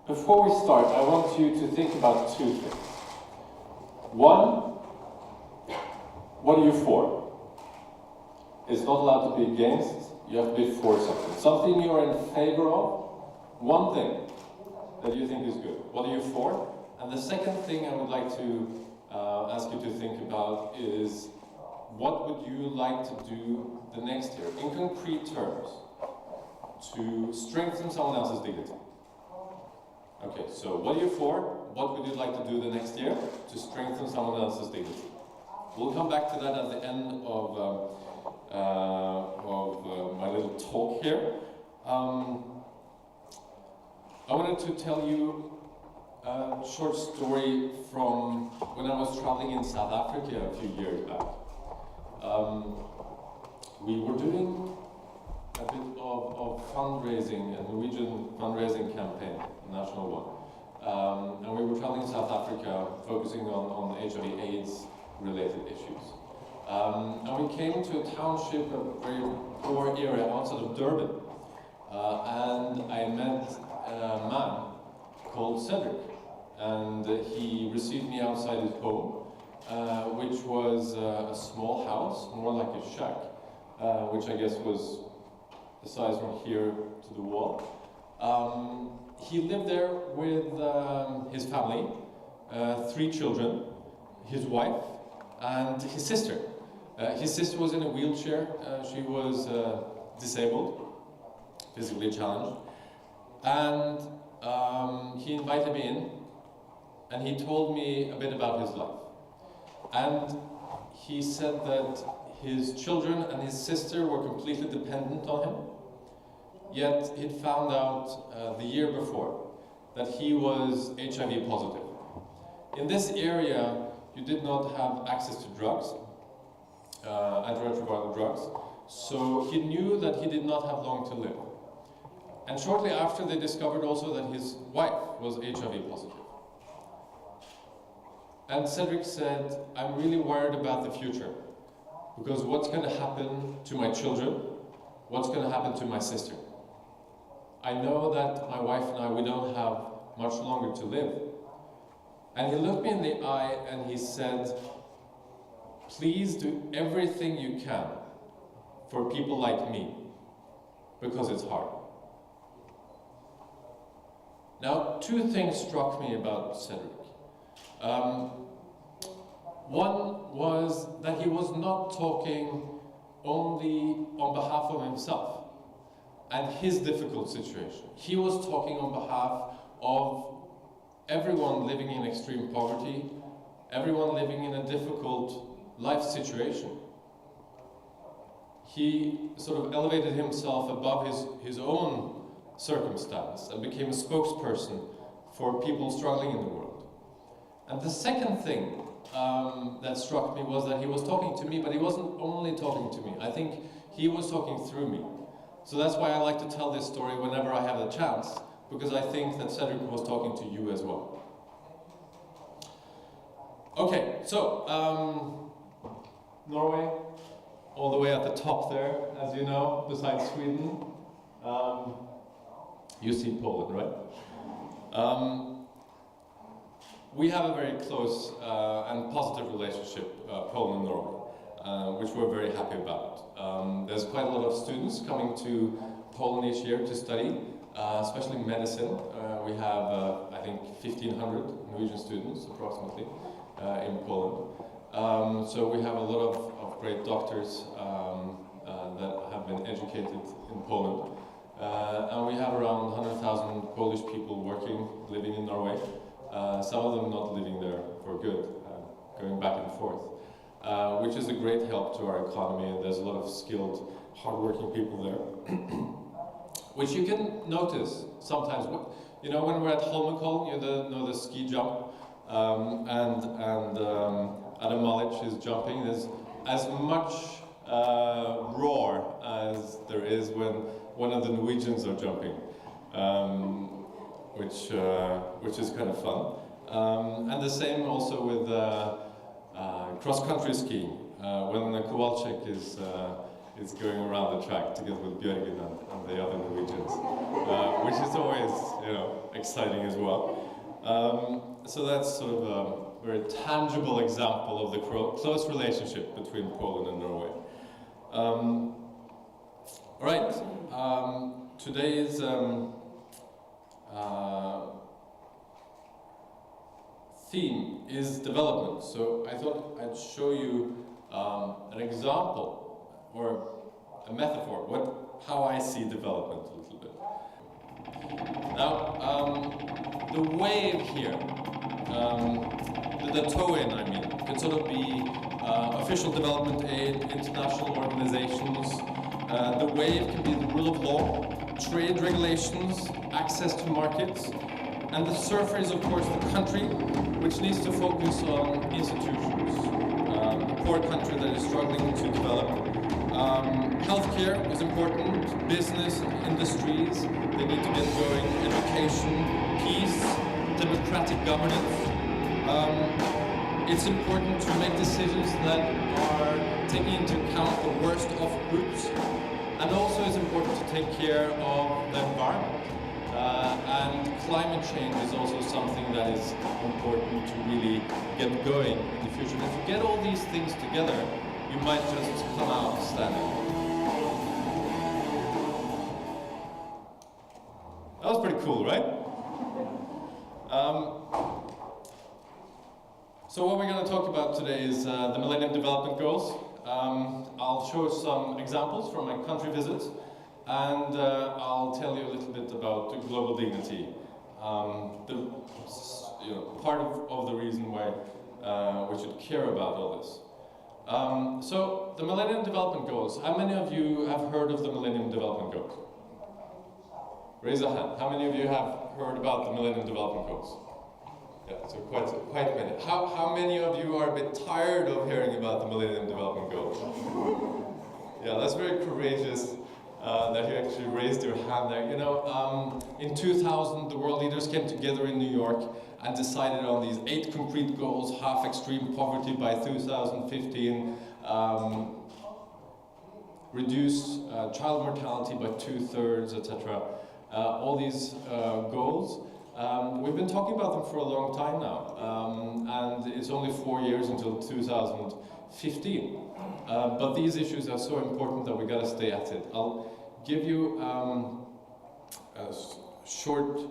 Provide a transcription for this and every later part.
Before we start, I want you to think about two things. One, what are you for? It's not allowed to be against, you have to be for something. Something you're in favor of, one thing that you think is good. What are you for? And the second thing I would like to ask you to think about is, what would you like to do the next year, in concrete terms, to strengthen someone else's dignity? Okay, so what are you for? What would you like to do the next year to strengthen someone else's dignity? We'll come back to that at the end of my little talk here. I wanted to tell you a short story from when I was traveling in South Africa a few years back. We were doing a bit of fundraising, a Norwegian fundraising campaign, a national one. And we were traveling in South Africa, focusing on HIV/AIDS related issues. And we came to a township, a very poor area outside of Durban. And I met a man called Cedric. And he received me outside his home, which was a small house, more like a shack, which I guess was the size from here to the wall. He lived there with his family, 3 children, his wife, and his sister. His sister was in a wheelchair. She was disabled, physically challenged. And he invited me in, and he told me a bit about his life. And he said that his children and his sister were completely dependent on him. Yet he'd found out the year before that he was HIV positive. In this area, you did not have access to drugs, antiretroviral drugs, so he knew that he did not have long to live. And shortly after, they discovered also that his wife was HIV positive. And Cedric said, I'm really worried about the future, because what's going to happen to my children? What's going to happen to my sister? I know that my wife and I, we don't have much longer to live. And he looked me in the eye and he said, please do everything you can for people like me, because it's hard. Now, 2 things struck me about Cedric. One was that he was not talking only on behalf of himself and his difficult situation. He was talking on behalf of everyone living in extreme poverty, everyone living in a difficult life situation. He sort of elevated himself above his own circumstance and became a spokesperson for people struggling in the world. And the second thing that struck me was that he was talking to me, but he wasn't only talking to me. I think he was talking through me. So that's why I like to tell this story whenever I have the chance, because I think that Cedric was talking to you as well. Okay, so Norway, all the way at the top there, as you know, besides Sweden. You see Poland, right? We have a very close and positive relationship, Poland and Norway, which we're very happy about. There's quite a lot of students coming to Poland each year to study, especially medicine. We have, I think, 1,500 Norwegian students, approximately, in Poland. So we have a lot of great doctors that have been educated in Poland. And we have around 100,000 Polish people working, living in Norway. Some of them not living there for good, going back and forth, which is a great help to our economy, and there's a lot of skilled, hardworking people there. Which you can notice sometimes. You know, when we're at Holmenkollen, you know the ski jump, and Adam Malic is jumping. There's as much roar as there is when one of the Norwegians are jumping, which is kind of fun. And the same also with cross-country skiing. When Kowalczyk is going around the track together with Björgen and the other Norwegians, which is always, you know, exciting as well. So that's sort of a very tangible example of the close relationship between Poland and Norway. All right, today's theme is development. So I thought I'd show you an example or a metaphor, how I see development a little bit. Now, the wave here, the toe-in, I mean, can sort of be official development aid, international organizations. The wave can be the rule of law, trade regulations, access to markets, and the surfer is, of course, the country, which needs to focus on institutions. A poor country that is struggling to develop. Healthcare is important, business, industries, they need to get going, education, peace, democratic governance. It's important to make decisions that are taking into account the worst of groups, and also it's important to take care of the environment. And climate change is also something that is important to really get going in the future. And if you get all these things together, you might just come out standing. That was pretty cool, right? So what we're going to talk about today is the Millennium Development Goals. I'll show some examples from my country visits, and I'll tell you a little bit about global dignity. Part of the reason why we should care about all this. So the Millennium Development Goals. How many of you have heard of the Millennium Development Goals? Raise a hand. How many of you have heard about the Millennium Development Goals? Yeah, so quite many. How many of you are a bit tired of hearing about the Millennium Development Goals? Yeah, that's very courageous that you actually raised your hand there. You know, in 2000, the world leaders came together in New York and decided on these 8 concrete goals: half extreme poverty by 2015, reduce child mortality by 2/3, etc. All these goals. We've been talking about them for a long time now, and it's only 4 years until 2015. But these issues are so important that we got to stay at it. I'll give you a short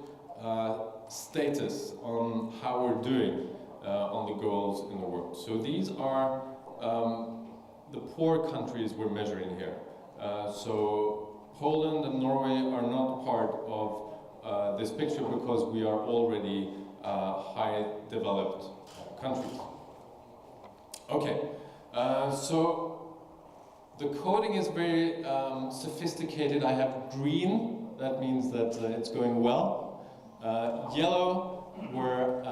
status on how we're doing on the goals in the world. So these are the poor countries we're measuring here. So Poland and Norway are not part of this picture because we are already high developed countries. Okay, so the coding is very sophisticated. I have green, that means that it's going well. Yellow, we're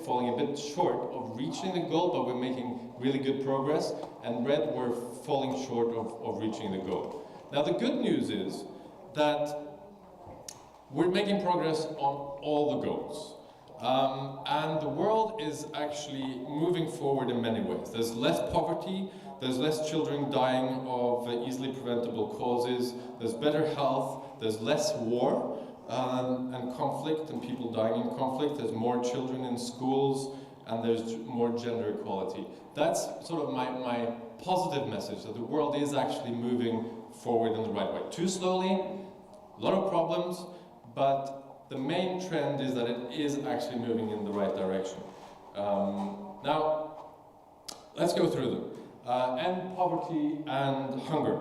falling a bit short of reaching the goal, but we're making really good progress. And red, we're falling short of reaching the goal. Now the good news is that we're making progress on all the goals. And the world is actually moving forward in many ways. There's less poverty, there's less children dying of easily preventable causes, there's better health, there's less war and conflict and people dying in conflict, there's more children in schools, and there's more gender equality. That's sort of my positive message, that the world is actually moving forward in the right way. Too slowly, a lot of problems, but the main trend is that it is actually moving in the right direction. Now, let's go through them. End poverty and hunger.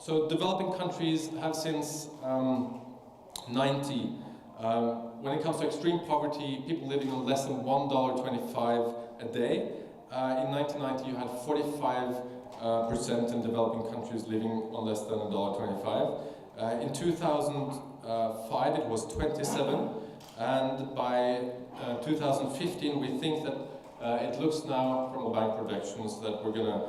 So developing countries have since 90, when it comes to extreme poverty, people living on less than $1.25 a day. In 1990, you had 45% in developing countries living on less than $1.25. In 2005 it was 27, and by 2015 we think that it looks now from the bank projections that we're going to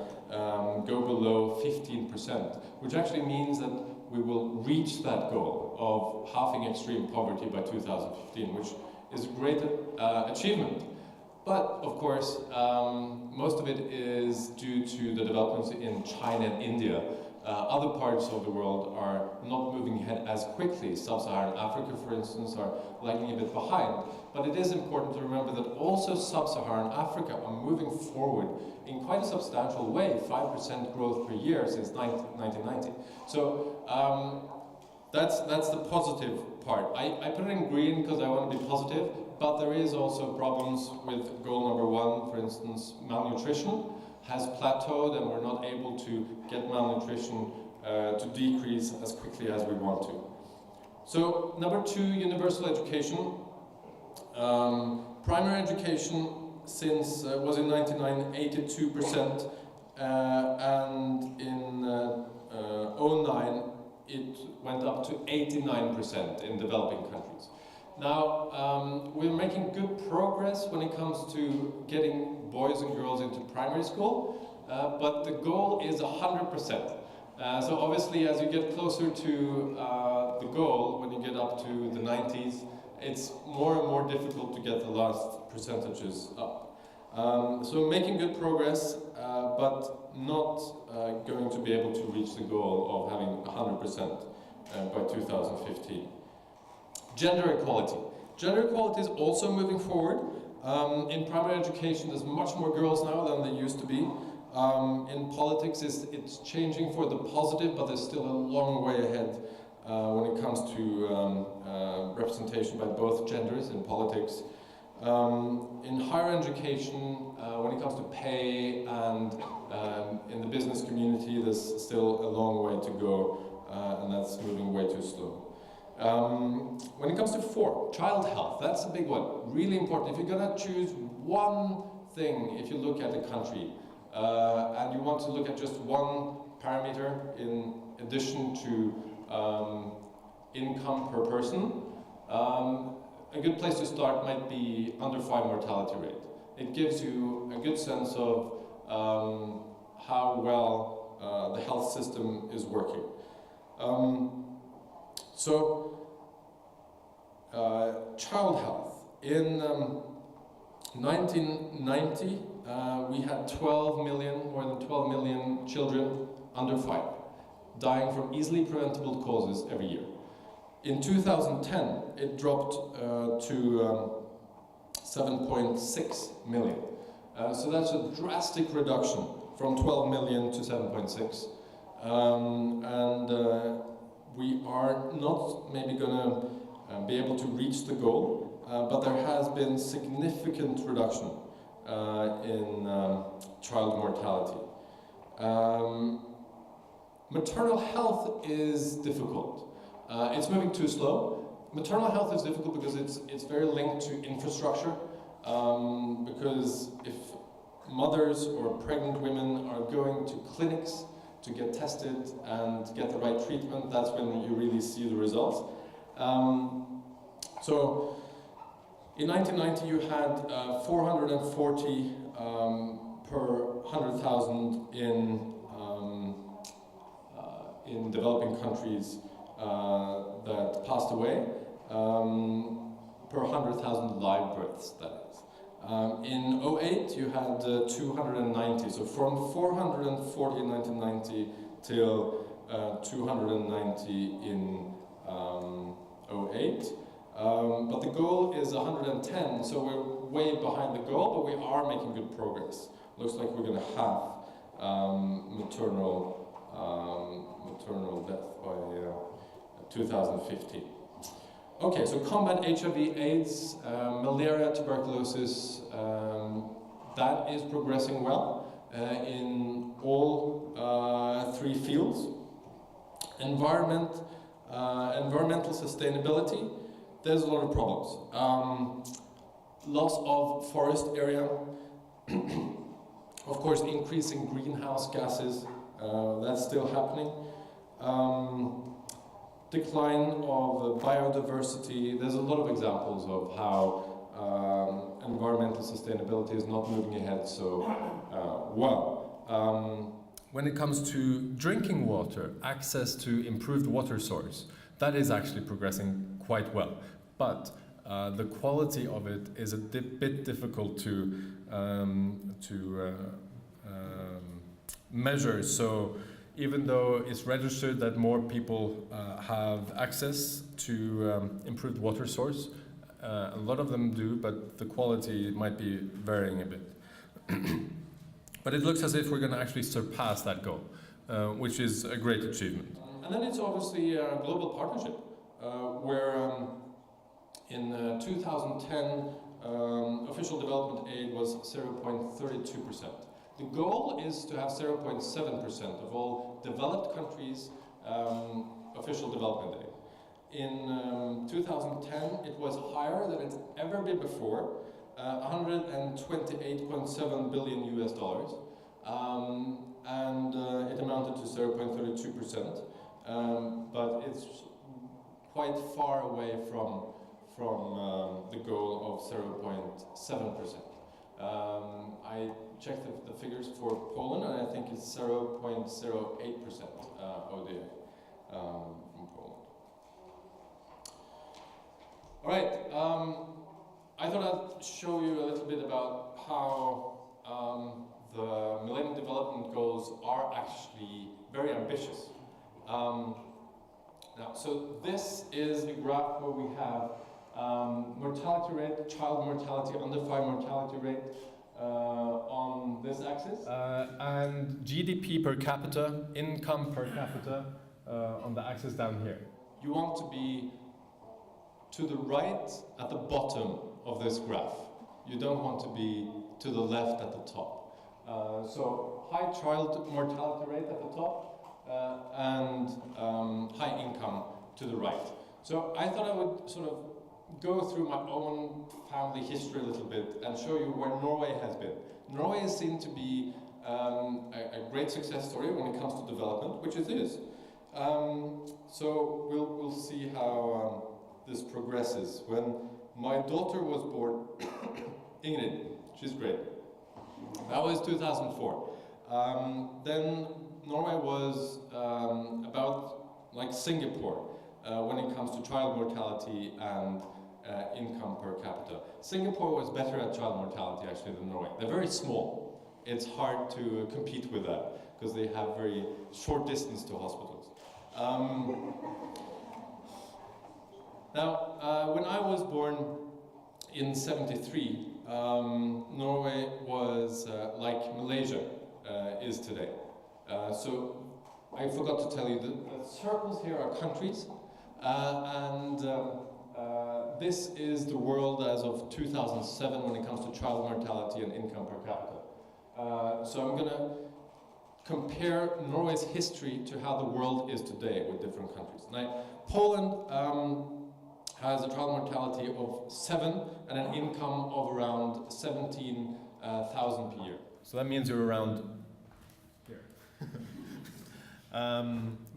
go below 15%, which actually means that we will reach that goal of halving extreme poverty by 2015, which is a great achievement. But, of course, most of it is due to the developments in China and India. Other parts of the world are not moving ahead as quickly. Sub-Saharan Africa, for instance, are lagging a bit behind. But it is important to remember that also Sub-Saharan Africa are moving forward in quite a substantial way, 5% growth per year since 1990. So that's the positive part. I put it in green because I want to be positive, but there is also problems with goal number 1, for instance, malnutrition has plateaued and we're not able to get malnutrition to decrease as quickly as we want to. So number 2, universal education. Primary education since was in 1999 82%, and in 2009 it went up to 89% in developing countries. Now, we're making good progress when it comes to getting boys and girls into primary school, but the goal is 100%. So obviously, as you get closer to the goal, when you get up to the 90s, it's more and more difficult to get the last percentages up. So making good progress, but not going to be able to reach the goal of having 100% by 2015. Gender equality. Gender equality is also moving forward. In primary education, there's much more girls now than there used to be. In politics, it's changing for the positive, but there's still a long way ahead when it comes to representation by both genders in politics. In higher education, when it comes to pay and in the business community, there's still a long way to go, and that's moving way too slow. When it comes to 4, child health, that's a big one, really important. If you're going to choose one thing, if you look at a country, and you want to look at just one parameter in addition to income per person, a good place to start might be under 5 mortality rate. It gives you a good sense of how well the health system is working. Child health. In 1990, we had more than 12 million children under 5 dying from easily preventable causes every year. In 2010, it dropped to 7.6 million. So that's a drastic reduction from 12 million to 7.6. We are not maybe going to be able to reach the goal, but there has been significant reduction in child mortality. Maternal health is difficult. It's moving too slow. Maternal health is difficult because it's very linked to infrastructure, because if mothers or pregnant women are going to clinics to get tested and get the right treatment, that's when you really see the results. So in 1990 you had 440 per 100,000 in developing countries that passed away, per 100,000 live births, that is. In 2008 you had 290, so from 440 in 1990 till 290 in 2008. But the goal is 110, so we're way behind the goal, but we are making good progress. Looks like we're going to have maternal death by 2015. Okay, so combat HIV/AIDS, malaria, tuberculosis, that is progressing well in all 3 fields. Environmental sustainability, there's a lot of problems. Loss of forest area, of course increasing greenhouse gases, that's still happening. Decline of biodiversity, there's a lot of examples of how environmental sustainability is not moving ahead so well. When it comes to drinking water, access to improved water source, that is actually progressing quite well. But the quality of it is a bit difficult to measure. So even though it's registered that more people have access to improved water source, a lot of them do, but the quality might be varying a bit. But it looks as if we're going to actually surpass that goal, which is a great achievement. And then it's obviously a global partnership, where in 2010 official development aid was 0.32%. The goal is to have 0.7% of all developed countries' official development aid. In 2010, it was higher than it's ever been before, 128.7 billion US dollars, and it amounted to 0.32%, but it's quite far away from the goal of 0.7%. I checked the figures for Poland, and I think it's 0.08% ODA from Poland. All right, I thought I'd show you a little bit about how the Millennium Development Goals are actually very ambitious. Now, so this is a graph where we have mortality rate, child mortality, under 5 mortality rate on this axis. And GDP per capita, income per capita on the axis down here. You want to be to the right at the bottom of this graph. You don't want to be to the left at the top. So high child mortality rate at the top and high income to the right. So I thought I would sort of go through my own family history a little bit and show you where Norway has been. Norway is seen to be a great success story when it comes to development, which it is. So we'll see how this progresses. When my daughter was born, Ingrid, she's great. That was 2004. Then Norway was about like Singapore when it comes to child mortality and income per capita. Singapore was better at child mortality actually than Norway. They're very small. It's hard to compete with that because they have very short distance to hospitals. Now, when I was born in '73, Norway was like Malaysia is today. So I forgot to tell you that the circles here are countries, and this is the world as of 2007 when it comes to child mortality and income per capita. So I'm going to compare Norway's history to how the world is today with different countries. Now, Poland has a child mortality of 7 and an income of around 17,000 per year. So that means you're around here.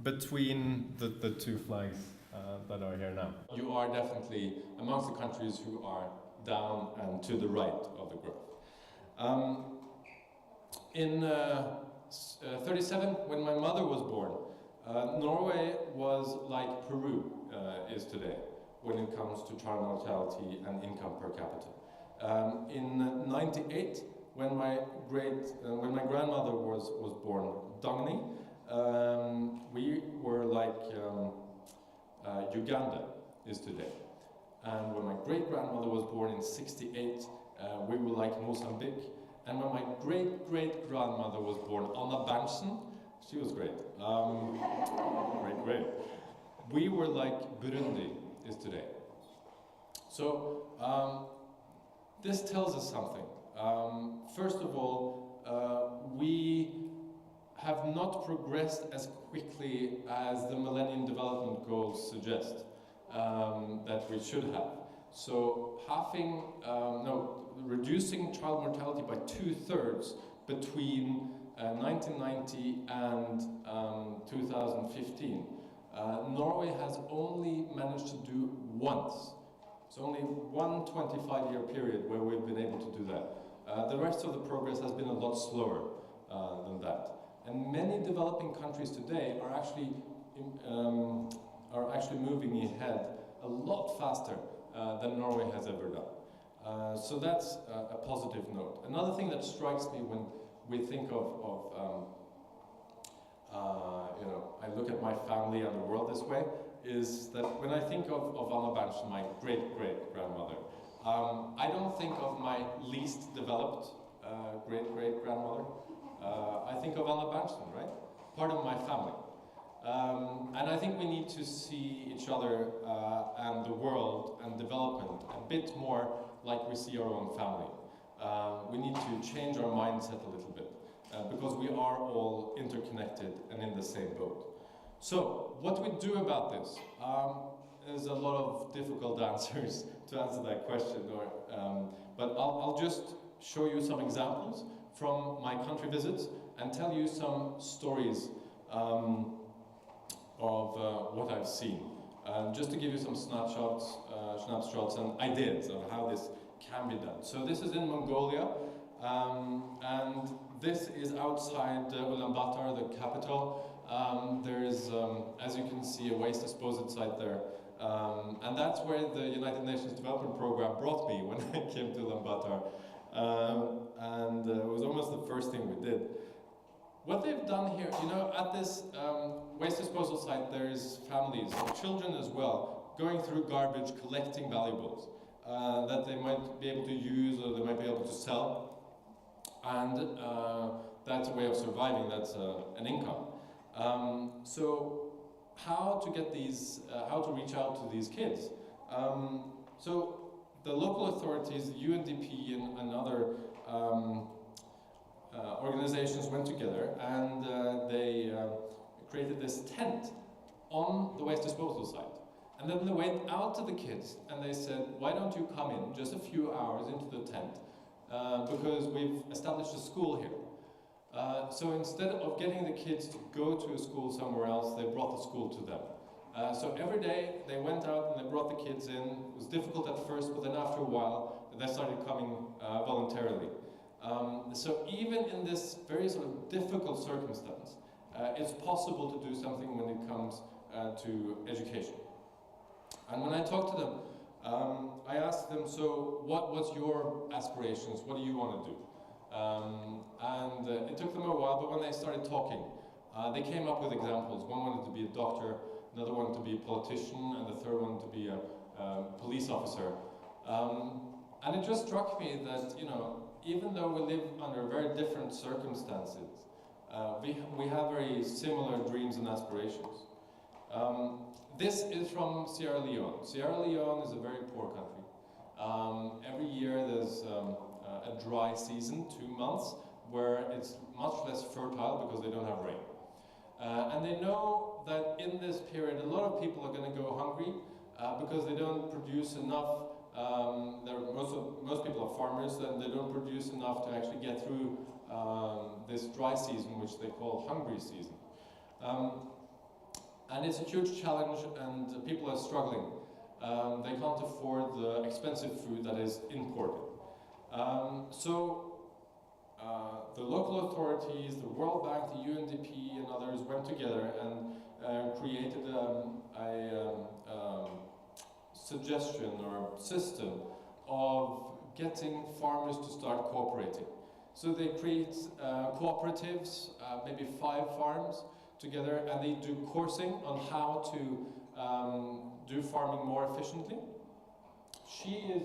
Between the two flags that are here now. You are definitely amongst the countries who are down and to the right of the graph. In 37, when my mother was born, Norway was like Peru is today when it comes to child mortality and income per capita. In 98, when my grandmother was born, Dagny, we were like Uganda is today. And when my great-grandmother was born in 68, we were like Mozambique. And when my great-great-grandmother was born, Anna Berntsen, she was great. Great. We were like Burundi is today. So this tells us something. First of all, we have not progressed as quickly as the Millennium Development Goals suggest that we should have. So reducing child mortality by 2/3 between 1990 and 2015. Norway has only managed to do once. It's only one 25-year period where we've been able to do that. The rest of the progress has been a lot slower than that. And many developing countries today are actually moving ahead a lot faster than Norway has ever done. So that's a positive note. Another thing that strikes me when we think you know, I look at my family and the world this way, is that when I think of Anna Berntsen, my great-great-grandmother, I don't think of my least developed great-great-grandmother. I think of Anna Berntsen, right? Part of my family. And I think we need to see each other and the world and development a bit more like we see our own family. We need to change our mindset a little bit because we are all interconnected and in the same boat. So, what do we do about this? There's a lot of difficult answers to answer that question, but I'll just show you some examples from my country visits and tell you some stories of what I've seen. Just to give you some snapshots and ideas of how this can be done. So this is in Mongolia, and this is outside Ulaanbaatar, the capital. There is, as you can see, a waste disposal site there. And that's where the United Nations Development Program brought me when I came to Ulaanbaatar. And it was almost the first thing we did. What they've done here, you know, at this waste disposal site, there's families, children as well, going through garbage, collecting valuables that they might be able to use or they might be able to sell. And that's a way of surviving, that's an income. So how to get these, how to reach out to these kids? So the local authorities, the UNDP and other organizations went together and they created this tent on the waste disposal site. And then they went out to the kids and they said, why don't you come in just a few hours into the tent because we've established a school here. So instead of getting the kids to go to a school somewhere else, they brought the school to them. So every day they went out and they brought the kids in. It was difficult at first, but then after a while they started coming voluntarily. So even in this very sort of difficult circumstance, it's possible to do something when it comes to education. And when I talked to them, I asked them, so what's your aspirations? What do you want to do? And it took them a while, but when they started talking, they came up with examples. One wanted to be a doctor, another wanted to be a politician, and the third wanted to be a police officer. And it just struck me that, you know, even though we live under very different circumstances, we have very similar dreams and aspirations. This is from Sierra Leone. Sierra Leone is a very poor country. Every year there's a dry season, 2 months, where it's much less fertile because they don't have rain. And they know that in this period a lot of people are going to go hungry because they don't produce enough. Most people are farmers and they don't produce enough to actually get through this dry season, which they call hungry season. And it's a huge challenge and people are struggling. They can't afford the expensive food that is imported. The local authorities, the World Bank, the UNDP and others went together and created a suggestion or system of getting farmers to start cooperating. So they create cooperatives, maybe 5 farms together, and they do coursing on how to do farming more efficiently. She is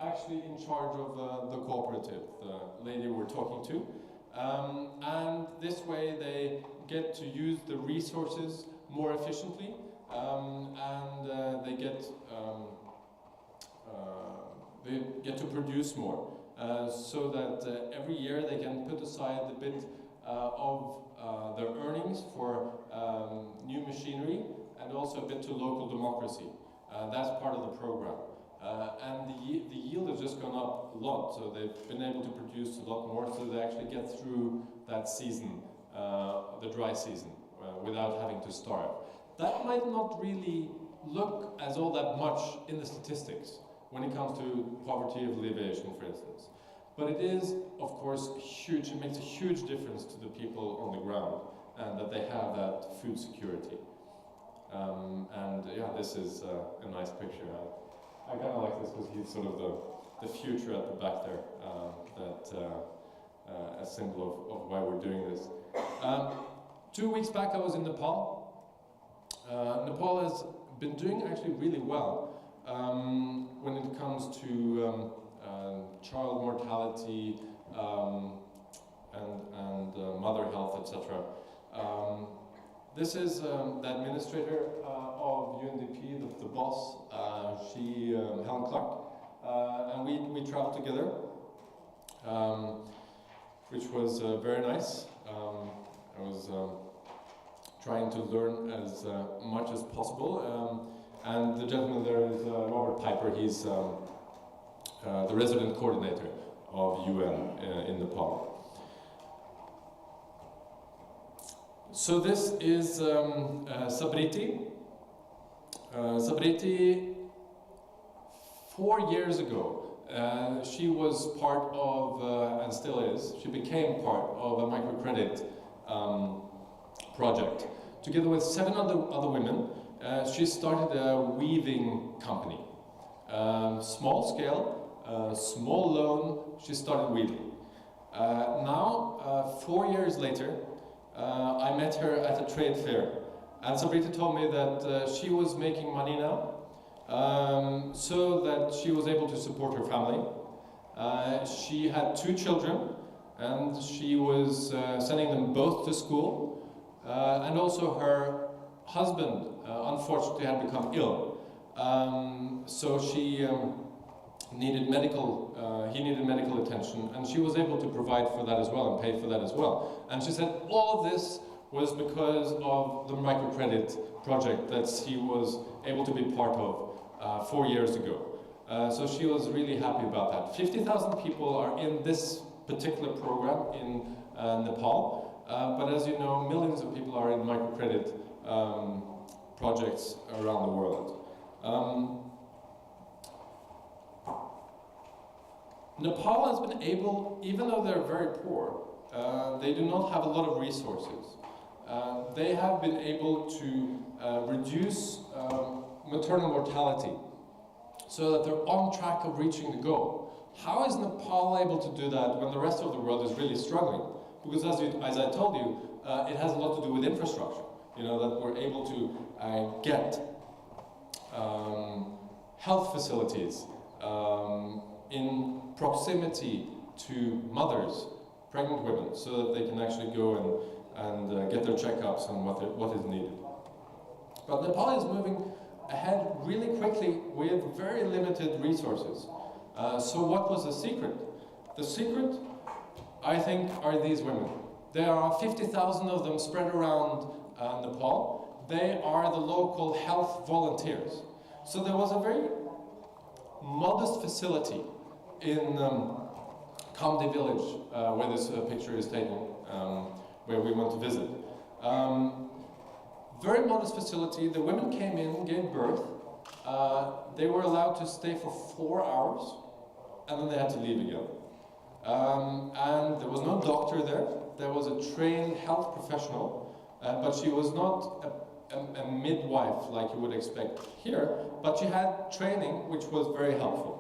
actually in charge of the cooperative, the lady we're talking to. And this way they get to use the resources more efficiently and they get to produce more so that every year they can put aside a bit of their earnings for new machinery and also a bit to local democracy. That's part of the program. And the yield has just gone up a lot, so they've been able to produce a lot more, so they actually get through that season, the dry season, without having to starve. That might not really look as all that much in the statistics when it comes to poverty alleviation, for instance. But it is, of course, huge. It makes a huge difference to the people on the ground, and that they have that food security. And yeah, this is a nice picture. I kind of like this because he's sort of the future at the back there, a symbol of why we're doing this. 2 weeks back I was in Nepal. Nepal has been doing actually really well when it comes to child mortality and mother health, etc. This is the administrator of UNDP, the boss, Helen Clark, and we traveled together, which was very nice. I was trying to learn as much as possible, and the gentleman there is Robert Piper. He's the resident coordinator of UN in Nepal. So this is Sabriti. Sabriti, 4 years ago, she was part of, and still is, she became part of a microcredit project. Together with 7 other women, she started a weaving company. Small scale, small loan, she started weaving. Now, 4 years later, I met her at a trade fair, and Sabrita told me that she was making money now, so that she was able to support her family. She had 2 children, and she was sending them both to school, and also her husband unfortunately had become ill, so she needed he needed medical attention, and she was able to provide for that as well and pay for that as well. And she said all of this was because of the microcredit project that she was able to be part of 4 years ago. So she was really happy about that. 50,000 people are in this particular program in Nepal, but as you know, millions of people are in microcredit projects around the world. Nepal has been able, even though they're very poor, they do not have a lot of resources. They have been able to reduce maternal mortality so that they're on track of reaching the goal. How is Nepal able to do that when the rest of the world is really struggling? Because as I told you, it has a lot to do with infrastructure. You know, that we're able to get health facilities in proximity to mothers, pregnant women, so that they can actually go and get their checkups and what is needed. But Nepal is moving ahead really quickly with very limited resources. So what was the secret? The secret, I think, are these women. There are 50,000 of them spread around Nepal. They are the local health volunteers. So there was a very modest facility in Kamdi village, where this picture is taken, where we went to visit. Very modest facility. The women came in, gave birth. They were allowed to stay for 4 hours, and then they had to leave again. And there was no doctor there. There was a trained health professional, but she was not a midwife like you would expect here, but she had training, which was very helpful.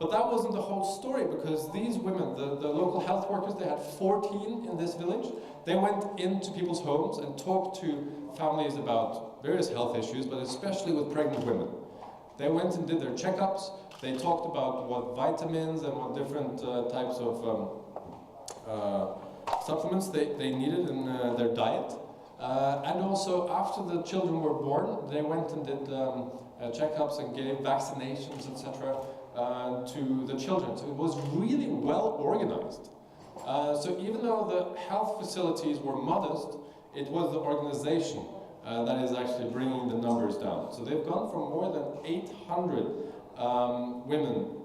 But that wasn't the whole story, because these women, the local health workers, they had 14 in this village. They went into people's homes and talked to families about various health issues, but especially with pregnant women. They went and did their checkups. They talked about what vitamins and what different types of supplements they needed in their diet. And also, after the children were born, they went and did checkups and gave vaccinations, etc. To the children. So it was really well organized. So even though the health facilities were modest, it was the organization that is actually bringing the numbers down. So they've gone from more than 800 women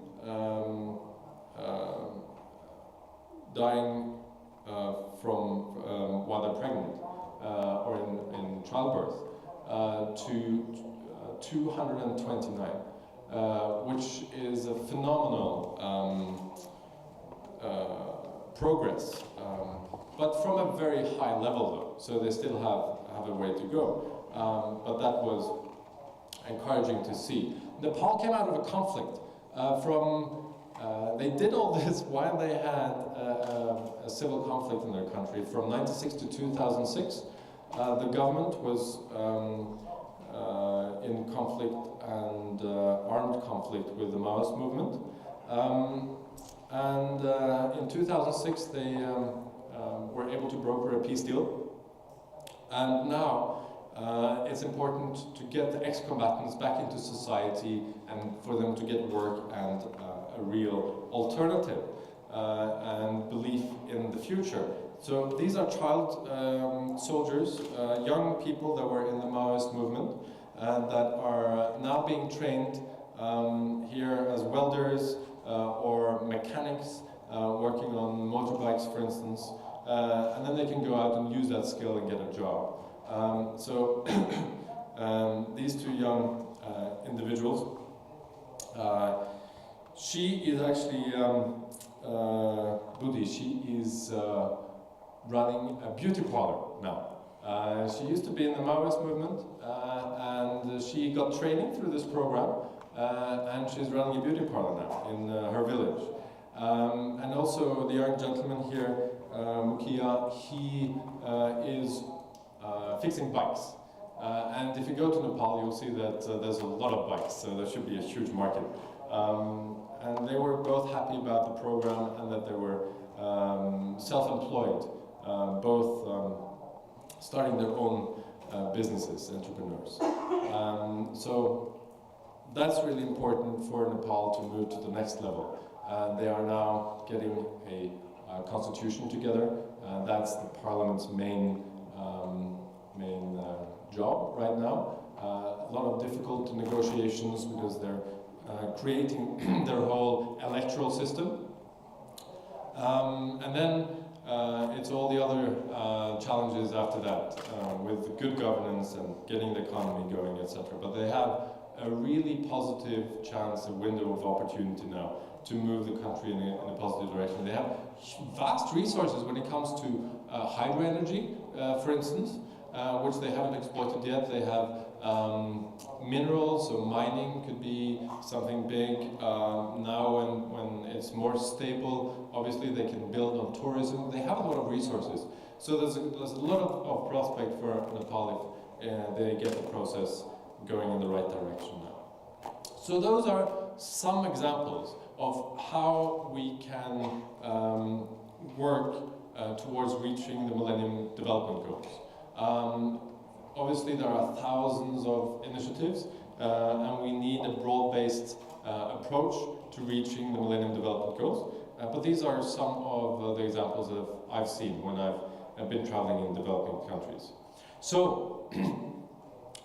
dying from while they're pregnant or in childbirth to 229. Which is a phenomenal progress, but from a very high level though, so they still have a way to go. But that was encouraging to see. Nepal came out of a conflict they did all this while they had a civil conflict in their country. From 1996 to 2006, the government was in conflict and armed conflict with the Maoist movement. In 2006, they were able to broker a peace deal. And now it's important to get the ex-combatants back into society and for them to get work and a real alternative and belief in the future. So these are child soldiers, young people that were in the Maoist movement and that are now being trained here as welders or mechanics, working on motorbikes, for instance, and then they can go out and use that skill and get a job. These two young individuals, she is actually, Budi, she is running a beauty parlor now. She used to be in the Maoist movement and she got training through this program and she's running a beauty parlor now in her village. And also the young gentleman here, Mukia, he is fixing bikes. And if you go to Nepal, you'll see that there's a lot of bikes, so there should be a huge market. And they were both happy about the program and that they were self-employed, both starting their own businesses, entrepreneurs. So that's really important for Nepal to move to the next level. They are now getting a constitution together. That's the parliament's main job right now. A lot of difficult negotiations because they're creating their whole electoral system. And then it's all the other challenges after that, with good governance and getting the economy going, etc. But they have a really positive chance, a window of opportunity now to move the country in a positive direction. They have vast resources when it comes to hydro energy, for instance, which they haven't exploited yet. They have minerals, so mining could be something big. Now when it's more stable, obviously they can build on tourism. They have a lot of resources. So there's a lot of prospect for Nepal if they get the process going in the right direction now. So those are some examples of how we can work towards reaching the Millennium Development Goals. Obviously there are thousands of initiatives and we need a broad-based approach to reaching the Millennium Development Goals. But these are some of the examples that I've seen when I've been traveling in developing countries. So,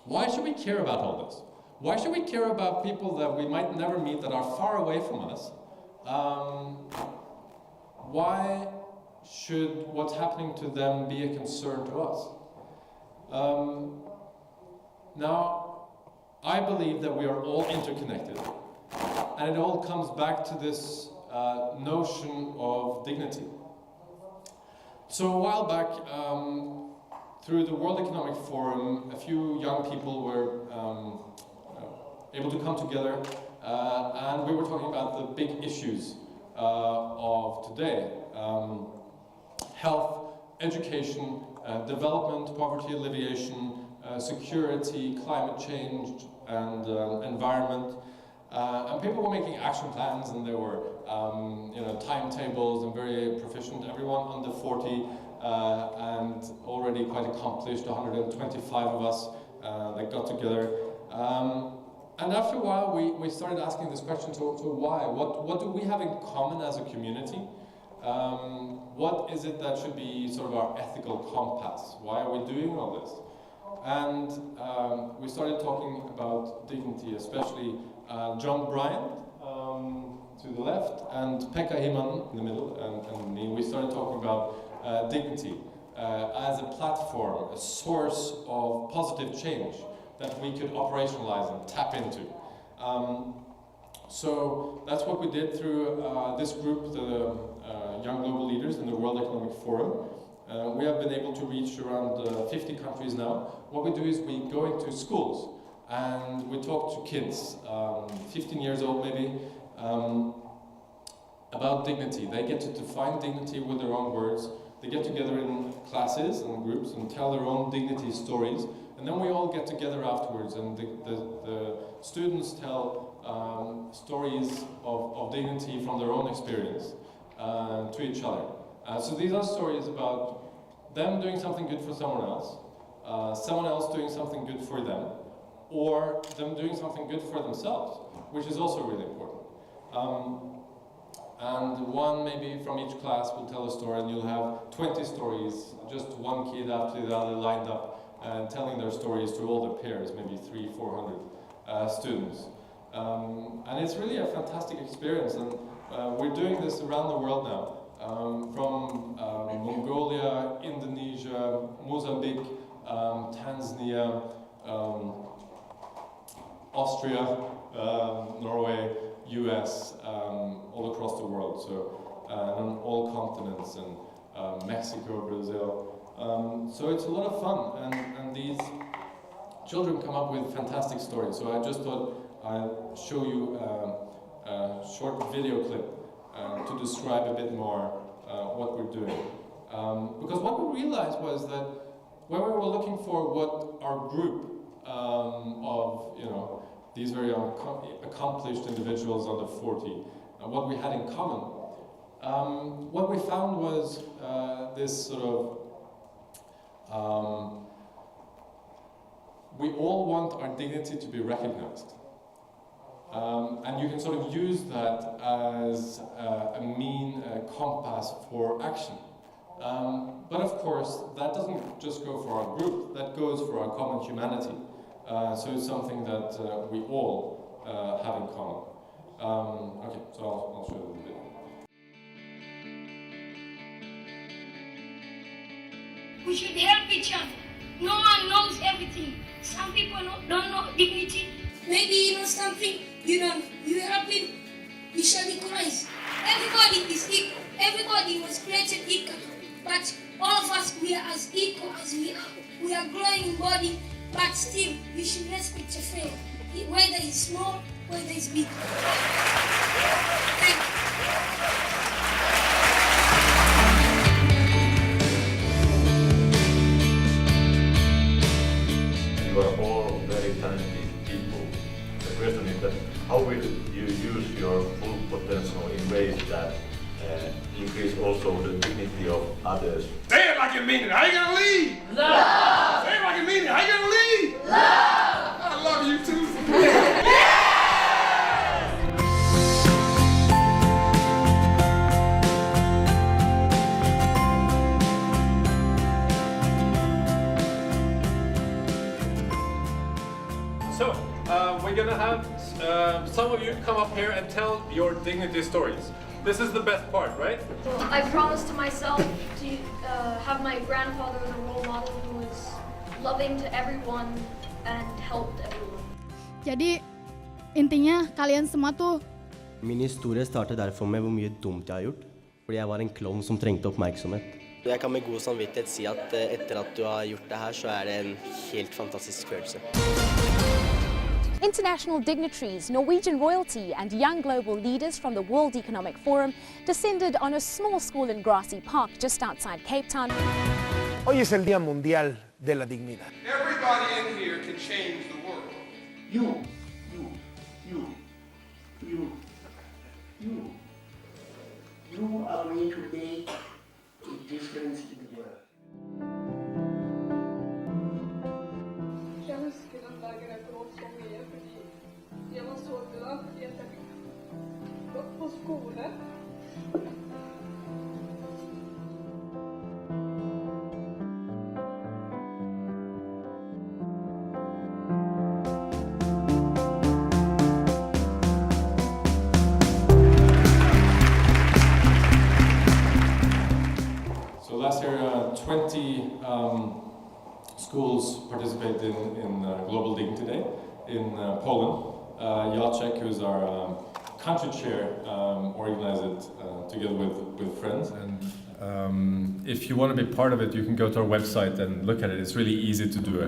why should we care about all this? Why should we care about people that we might never meet that are far away from us? Why should what's happening to them be a concern to us? Now, I believe that we are all interconnected, and it all comes back to this notion of dignity. So a while back, through the World Economic Forum, a few young people were able to come together, and we were talking about the big issues of today. Health, education, development, poverty alleviation, security, climate change, and environment. And people were making action plans, and there were timetables, and very proficient. Everyone under 40 and already quite accomplished. 125 of us that got together. And after a while, we started asking this question: so why? What do we have in common as a community? What is it that should be sort of our ethical compass? Why are we doing all this? And we started talking about dignity, especially John Bryant to the left and Pekka Himan in the middle, and me. We started talking about dignity as a platform, a source of positive change that we could operationalize and tap into. So that's what we did through this group, the Young Global Leaders in the World Economic Forum. We have been able to reach around 50 countries now. What we do is we go into schools and we talk to kids, 15 years old maybe, about dignity. They get to define dignity with their own words. They get together in classes and groups and tell their own dignity stories, and then we all get together afterwards, and the students tell stories of dignity from their own experience to each other. So these are stories about them doing something good for someone else doing something good for them, or them doing something good for themselves, which is also really important. And one maybe from each class will tell a story, and you'll have 20 stories, just one kid after the other lined up, telling their stories to all the peers, maybe 300-400 students. And it's really a fantastic experience, and we're doing this around the world now. From Mongolia, Indonesia, Mozambique, Tanzania, Austria, Norway, US, all across the world, so on all continents, and Mexico, Brazil. So it's a lot of fun, and these children come up with fantastic stories. So I just thought I'd show you a short video clip to describe a bit more what we're doing. Because what we realized was that when we were looking for what our group of, these very accomplished individuals under 40, what we had in common, what we found was this sort of, we all want our dignity to be recognized. And you can sort of use that as a mean compass for action. But of course, that doesn't just go for our group, that goes for our common humanity. So it's something that we all have in common. Okay, so I'll show you a bit. We should help each other. No one knows everything. Some people don't know dignity. Maybe you know something you don't. You help him, you shall equalize. Everybody is equal. Everybody was created equal. But all of us, we are as equal as we are. We are growing in body, but still, you should respect your friend. Whether he's small, whether he's big. Thank you. You are all very talented people. The question is that how will you use your full potential in ways that increase also the dignity of others? Say it like you mean it. How you gonna leave? Love. Say it like you mean it. How you gonna leave? Love. I love you too. So, we're gonna have some of you come up here and tell your dignity stories. This is the best part, right? I promised to myself to have my grandfather as a role model who was loving to everyone and helped everyone. Jadi intinya kalian semua tuh. Min historie startet derfor med hvor mye dumt jeg har gjort. Fordi jeg var en klovn som trengte oppmerksomhet. Jeg kan med god samvittighet si at etter at du har gjort det her, så det en helt fantastisk følelse. International dignitaries, Norwegian royalty and young global leaders from the World Economic Forum descended on a small school in Grassy Park just outside Cape Town. Hoy es el Día Mundial de la Dignidad. Everybody in here can change the world. You are going to make a difference in the world. Jag önskar den dagen jag kom som er, för jag var så glad för att jag gått på skolan. So last year, 20 schools participated in Global Dignity Day in Poland. Jacek, who's our country chair, organized it together with friends. And if you want to be part of it, you can go to our website and look at it. It's really easy to do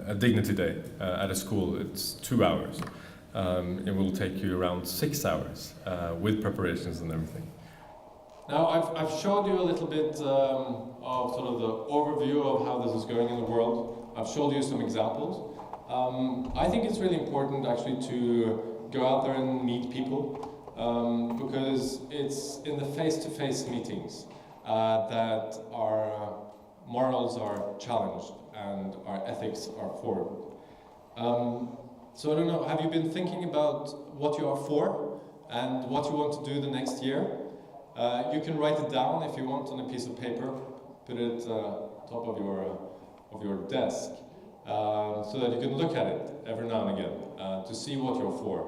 a dignity day at a school, it's 2 hours. It will take you around 6 hours with preparations and everything. Now, I've showed you a little bit of sort of the overview of how this is going in the world. I've showed you some examples. I think it's really important actually to go out there and meet people because it's in the face-to-face meetings that our morals are challenged and our ethics are formed. So I don't know, have you been thinking about what you are for and what you want to do the next year? You can write it down if you want on a piece of paper, put it top of your desk, so that you can look at it every now and again to see what you're for.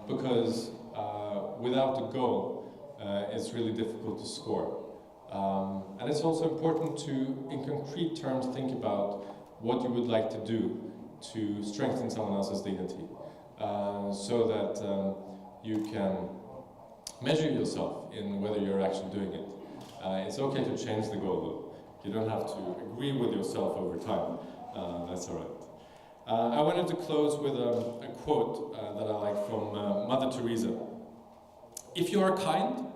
Because without a goal, it's really difficult to score. And it's also important to, in concrete terms, think about what you would like to do to strengthen someone else's dignity, so that you can measure yourself in whether you're actually doing it. It's okay to change the goal though. You don't have to agree with yourself over time. That's all right. I wanted to close with a quote that I like from Mother Teresa. If you are kind,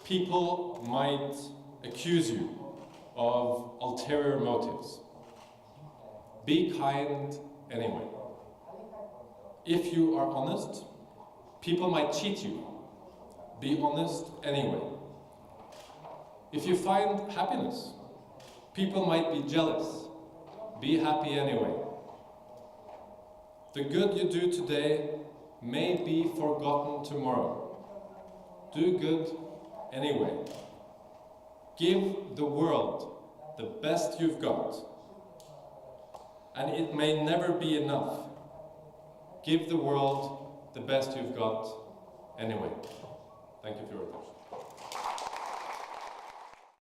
people might accuse you of ulterior motives. Be kind anyway. If you are honest, people might cheat you. Be honest anyway. If you find happiness, people might be jealous. Be happy anyway. The good you do today may be forgotten tomorrow. Do good anyway. Give the world the best you've got. And it may never be enough. Give the world the best you've got anyway. Thank you for your attention.